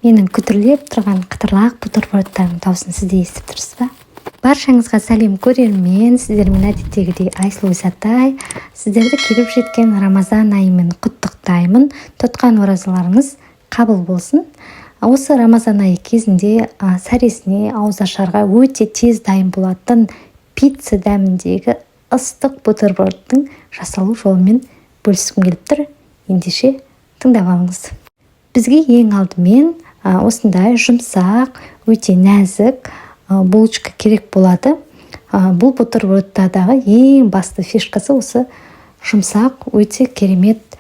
Менің күтірлеп тұрған қытырлақ бутербродтардың дауысын сіз де естіп тұрсыз ба? Баршаңызға сәлем көрермен, сіздермен әдеттегідей Айсұлу Исатай. Сіздерді келіп жеткен Рамазан айымен құттықтаймын. Тұтқан оразаларыңыз қабыл болсын. Осы Рамазан айы кезінде сәресіне, ауызашарға өте тез дайын болатын пицца дәміндегі ыстық бутербродтың жасалу жолымен бөліскім келіп тұр. Ендеше тыңдап алыңыз. Бізге ең алдымен осындай жұмсақ, өте нәзік булочка керек болады. Бұл бутербродтардағы ең басты фишкасы осы жұмсақ, өте керемет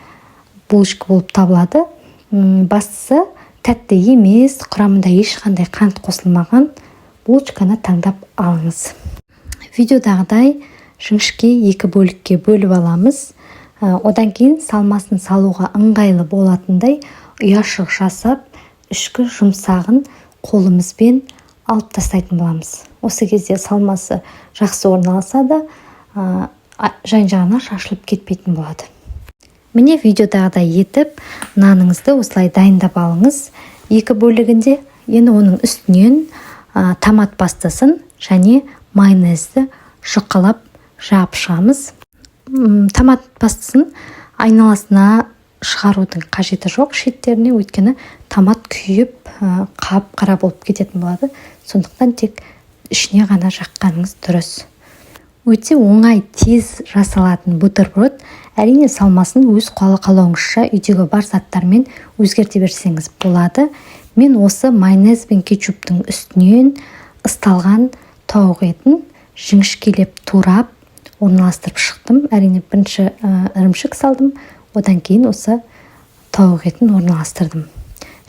булочка болып табылады. Бастысы тәтті емес, құрамында ешқандай қант қосылмаған булочканы таңдап алыңыз. Видеодағыдай жіңішке 2 бөлікке бөліп аламыз. Одан кейін салмасын салуға ыңғайлы болатындай ұяшық жасап, ішкі жұмсағын қолымызбен алып тастайтын боламыз. Осы кезде салмасы жақсы орналаса да, жан-жағына шашылып кетпейтін болады. Міне видеодағыдай етіп, наныңызды осылай дайындап алыңыз. 2 бөлігінде енді оның үстінен томат пастасын және майонезді жұқалап жағып шығамыз. Томат пастасын айналасына шығарудың қажеті жоқ, шеттеріне, өйткені томат күйіп қап-қара болып кететін болады. Сондықтан тек ішіне ғана жаққаныңыз дұрыс. Өте оңай, тез жасалатын бутерброд, әрине салмасын өз қалауыңызша үйдегі бар заттармен өзгерте берсеңіз болады. Мен осы майонез бен кетчуптың үстінен ысталған тауық етін жіңішкелеп турап орналастырып шықтым. Әрине бірінші ірімшік салдым, одан кейін осы тауық етін орналастырдым.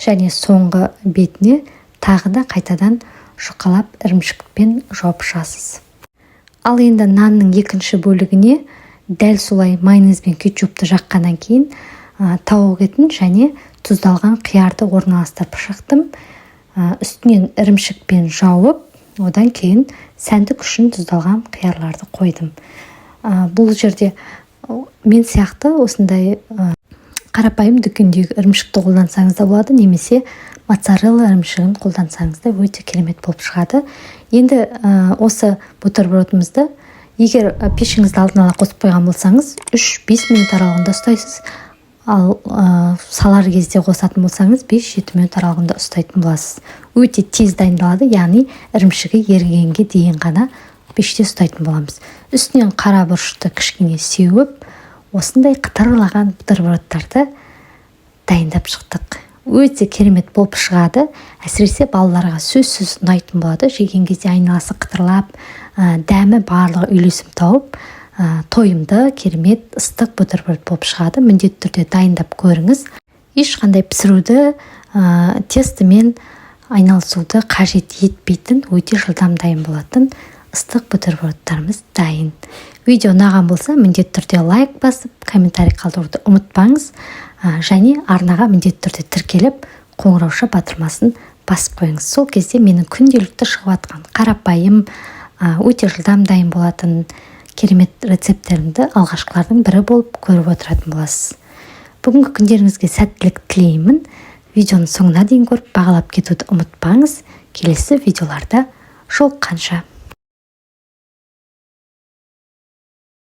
Және соңғы бетіне тағы да қайтадан жұқалап ірімшікпен жауып шығасыз. Ал енді нанның екінші бөлігіне дәл солай майонез бен кетчупты жаққаннан кейін тауық етін және тұздалған қиярды орналастырып шықтым. Үстінен ірімшікпен жауып, одан кейін сәндік үшін тұздалған қиярларды қойдым. Бұл жерде мен сияқты осындай қарапайым дүкендегі ірімшікті қолдансаңыз да болады, немесе моцарелла ірімшігін қолдансаңыз да өте керемет болып шығады. Енді осы бутербродымызды егер пешіңізді алдын ала қосып қойған болсаңыз, 3-5 минут аралығында ұстайсыз. Ал салар кезде қосатын болсаңыз 5-7 минут аралығында ұстайтын боласыз. Өте тез дайындалады, яғни ірімшігі ерігенге дейін ғана пеште ұстайтын боламыз. Үстінен қара бұрышты кішкене сеуіп, осындай қытырлаған бутербродтарды дайындап шықтық. Өте керемет болып шығады. Әсіресе балаларға сөзсіз ұнайтын болады. Жеген кезде айналасы қытырлап, дәмі барлығы үйлесім тауып, тойымды керемет ыстық бутерброд болып шығады. Міндетті түрде дайындап көріңіз. Ешқандай пісіруді, тестімен айналысуды қажет етпейтін, өте жылдам дайын болатын ыстық бутербродтарымыз дайын. Видео ұнаған болса, міндетті түрде лайк басып, комментарий қалдыруды ұмытпаңыз. Және арнаға міндетті түрде тіркеліп, қоңырауша батырмасын басып қойыңыз. Сол кезде менің күнделікті шығып жатқан қарапайым, өте жылдам дайын болатын керемет рецепттерімді алғашқылардың бірі болып көріп отыратын боласыз. Бүгінгі күндеріңізге сәттілік тілеймін. Видеоның соңына дейін көріп бағалап кетуді ұмытпаңыз. Келесі видеоларда жолыққанша.